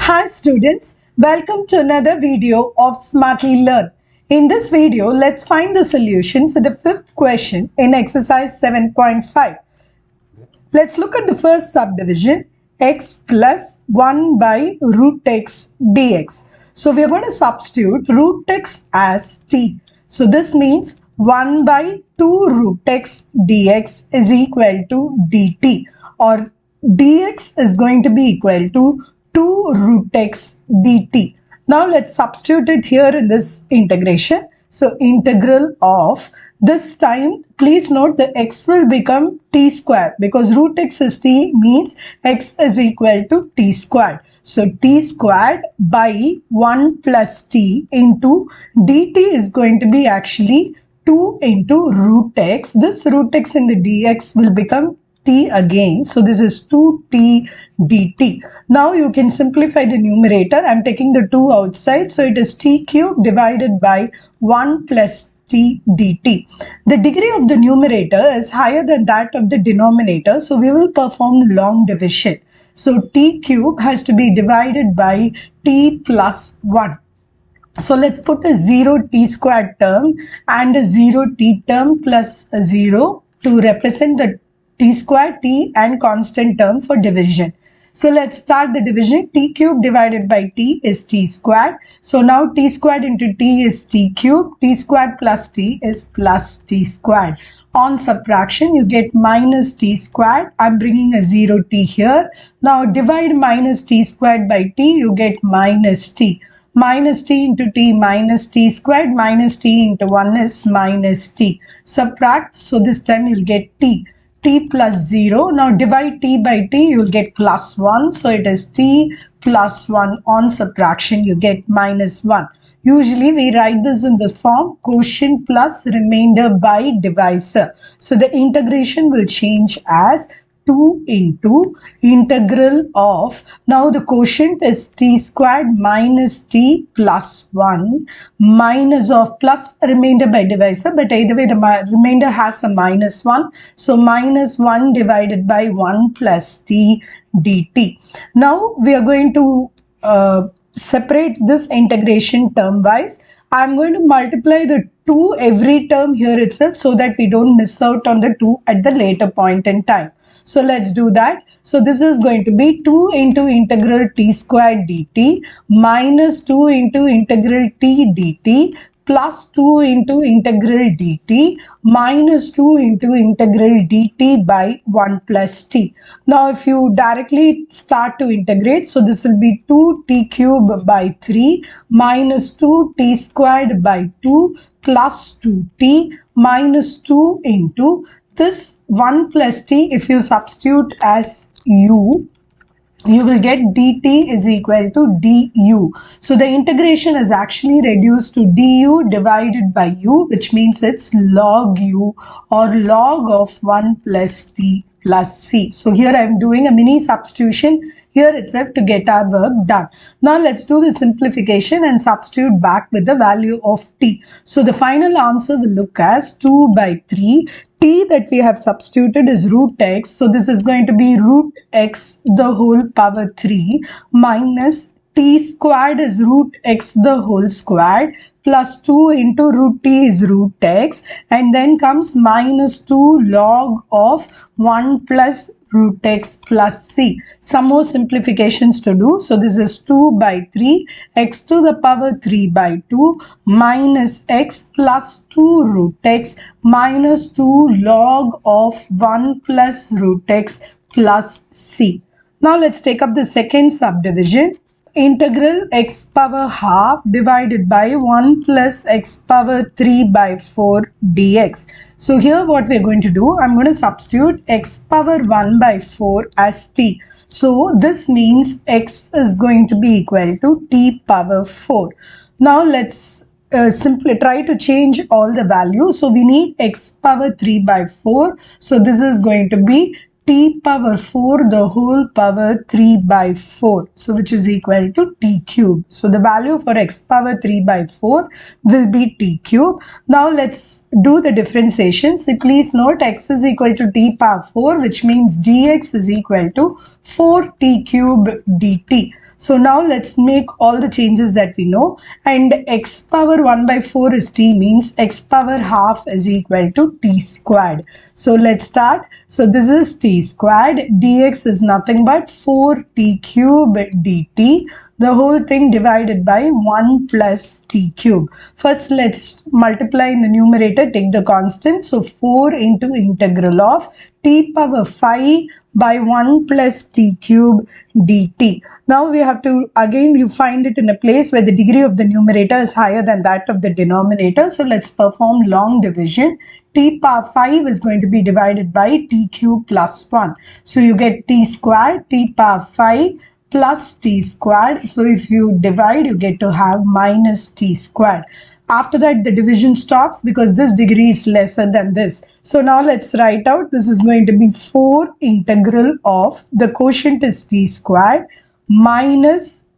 Hi students, welcome to another video of Smartly Learn. In this video, let's find the solution for the fifth question in exercise 7.5. Let's look at the first subdivision, x plus 1 by root x dx. So we are going to substitute root x as t. So this means 1 by 2 root x dx is equal to dt, or dx is going to be equal to 2 root x dt. Now let's substitute it here in this integration. So integral of, this time please note the x will become t square because root x is t, means x is equal to t squared. So t squared by 1 plus t into dt is going to be actually 2 into root x. This root x in the dx will become t again. So this is 2t dt. Now you can simplify the numerator. I am taking the 2 outside. So it is t cube divided by 1 plus t dt. The degree of the numerator is higher than that of the denominator. So we will perform long division. So t cube has to be divided by t plus 1. So let's put a 0t squared term and a 0t term plus a 0 to represent the t square, t and constant term for division. So let's start the division. T cube divided by t is t squared. So now t squared into t is t cube. T squared plus t is plus t squared. On subtraction, you get minus t squared. I'm bringing a 0t here. Now divide minus t squared by t, you get minus t. Minus t into t minus t squared minus t into 1 is minus t. Subtract, so this time you'll get t. T plus 0. Now divide t by t, you will get plus 1. So it is t plus 1. On subtraction, you get minus 1. Usually we write this in the form quotient plus remainder by divisor. So the integration will change as 2 into integral of, now the quotient is t squared minus t plus 1 minus of plus remainder by divisor, but either way the remainder has a minus 1. So minus 1 divided by 1 plus t dt. Now we are going to separate this integration term wise. I am going to multiply the 2 every term here itself so that we don't miss out on the 2 at the later point in time. So let's do that. So this is going to be 2 into integral t squared dt minus 2 into integral t dt plus 2 into integral dt minus 2 into integral dt by 1 plus t. Now if you directly start to integrate, so this will be 2t cube by 3 minus 2t squared by 2 plus 2t minus 2 into this 1 plus t. If you substitute as u, you will get dt is equal to du. So the integration is actually reduced to du divided by u, which means it's log u or log of 1 plus t plus c. So here I am doing a mini substitution here itself to get our work done. Now let's do the simplification and substitute back with the value of t. So the final answer will look as 2 by 3. T that we have substituted is root x. So this is going to be root x the whole power 3 minus t squared is root x the whole squared plus 2 into root t is root x, and then comes minus 2 log of 1 plus root x plus c. Some more simplifications to do. So this is 2 by 3 x to the power 3 by 2 minus x plus 2 root x minus 2 log of 1 plus root x plus c. Now let's take up the second subdivision. Integral x power half divided by 1 plus x power 3 by 4 dx. So here what we are going to do, I am going to substitute x power 1 by 4 as t. So this means x is going to be equal to t power 4. Now let's simply try to change all the values. So we need x power 3 by 4. So this is going to be t power 4 the whole power 3 by 4. So which is equal to t cube. So the value for x power 3 by 4 will be t cube. Now let's do the differentiation. So please note x is equal to t power 4, which means dx is equal to 4t cube dt. So now let's make all the changes that we know, and x power 1 by 4 is t, means x power half is equal to t squared. So let's start. So this is t squared, dx is nothing but 4t cube dt, the whole thing divided by 1 plus t cube. First let's multiply in the numerator, take the constant, so 4 into integral of t power 5 by 1 plus t cube dt. Now we have to, again you find it in a place where the degree of the numerator is higher than that of the denominator. So let's perform long division. T power 5 is going to be divided by t cube plus 1. So you get t squared, t power 5 plus t squared. So if you divide, you get to have minus t squared. After that, the division stops because this degree is lesser than this. So now let's write out, this is going to be 4 integral of, the quotient is t squared minus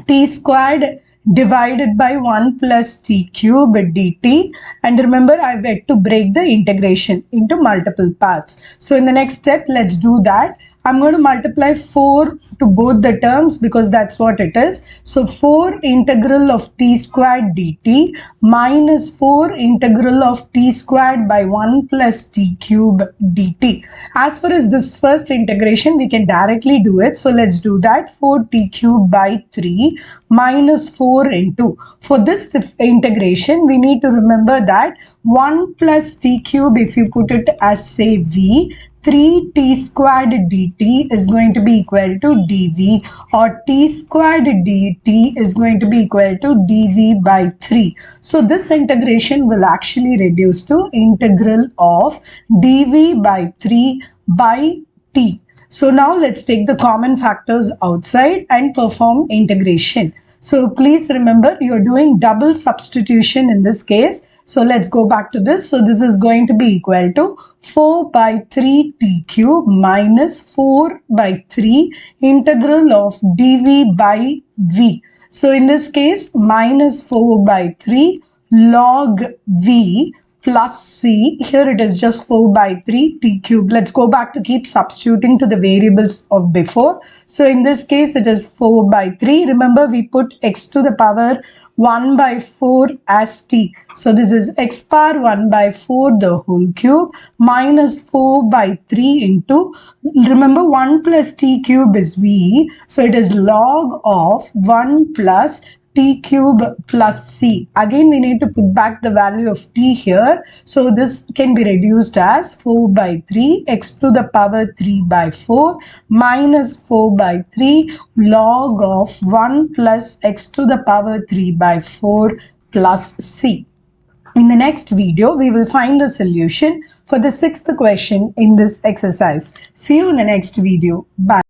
t squared divided by 1 plus t cube dt. And remember, I've had to break the integration into multiple parts. So in the next step, let's do that. I'm going to multiply 4 to both the terms because that's what it is. So 4 integral of t squared dt minus 4 integral of t squared by 1 plus t cube dt. As far as this first integration, we can directly do it. So let's do that. 4t cube by 3 minus 4 into. For this integration, we need to remember that 1 plus t cube, if you put it as say v, 3t squared dt is going to be equal to dv, or t squared dt is going to be equal to dv by 3. So this integration will actually reduce to integral of dv by 3 by t. So now let's take the common factors outside and perform integration. So please remember, you're doing double substitution in this case. So let's go back to this. So this is going to be equal to 4 by 3 t cube minus 4 by 3 integral of dv by v. So in this case, minus 4 by 3 log v plus c. Here it is just 4 by 3 t cube. Let's go back to keep substituting to the variables of before. So in this case, it is 4 by 3. Remember, we put x to the power 1 by 4 as t. So this is x power 1 by 4 the whole cube minus 4 by 3 into, remember 1 plus t cube is v. So it is log of 1 plus t cube plus c. Again, we need to put back the value of t here. So this can be reduced as 4 by 3 x to the power 3 by 4 minus 4 by 3 log of 1 plus x to the power 3 by 4 plus c. In the next video, we will find the solution for the 6th question in this exercise. See you in the next video. Bye.